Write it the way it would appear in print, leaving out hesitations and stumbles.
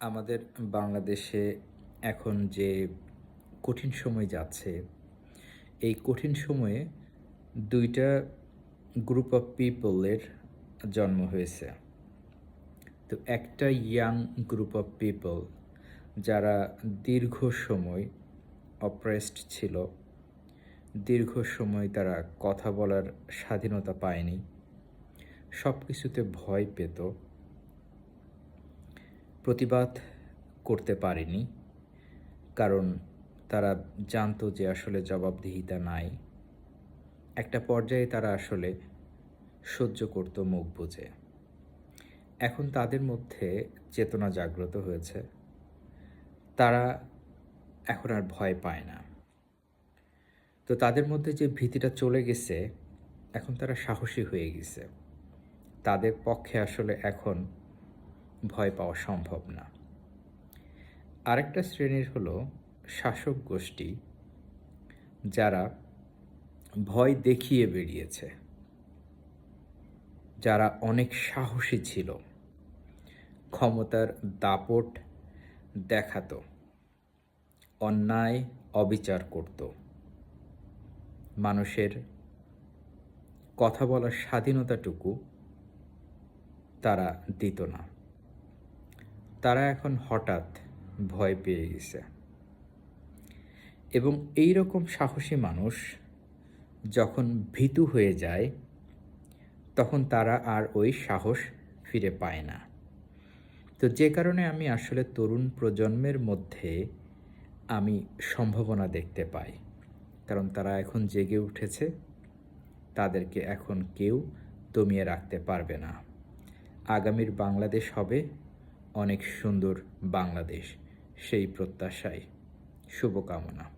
আমাদের বাংলাদেশে এখন যে কঠিন সময় যাচ্ছে, এই কঠিন সময়ে ২ টা গ্রুপ অফ পিপলের জন্ম হয়েছে। তো একটা ইয়াং গ্রুপ অফ পিপল যারা দীর্ঘ সময় অপ্রেসড ছিল, দীর্ঘ সময় তারা কথা বলার স্বাধীনতা পায়নি, সব কিছুতে ভয় পেত, প্রতিবাদ করতে পারেনি। কারণ তারা জানতো যে আসলে জবাবদিহিতা নাই। একটা পর্যায়ে তারা আসলে সহ্য করত মুখ বুজে। এখন তাদের মধ্যে চেতনা জাগ্রত হয়েছে। তারা এখন আর ভয় পায় না। তো তাদের মধ্যে যে ভীতিটা চলে গেছে, এখন তারা সাহসী হয়ে গেছে। তাদের পক্ষে আসলে এখন ভয় পাওয়া সম্ভব না। আরেকটা শ্রেণীর হলো শাসক গোষ্ঠী, যারা ভয় দেখিয়ে বেরিয়েছে, যারা অনেক সাহসী ছিল, ক্ষমতার দাপট দেখাতো, অন্যায় অবিচার করত, মানুষের কথা বলার স্বাধীনতাটুকু তারা দিত না। তারা এখন হঠাৎ ভয় পেয়ে গেছে। এবং এই রকম সাহসী মানুষ যখন ভীতু হয়ে যায়, তখন তারা আর ওই সাহস ফিরে পায় না। তো যে কারণে আমি আসলে তরুণ প্রজন্মের মধ্যে আমি সম্ভাবনা দেখতে পাই। কারণ তারা এখন জেগে উঠেছে, তাদেরকে এখন কেউ দমিয়ে রাখতে পারবে না। আগামীর বাংলাদেশ হবে অনেক সুন্দর বাংলাদেশ, সেই প্রত্যাশায় শুভকামনা।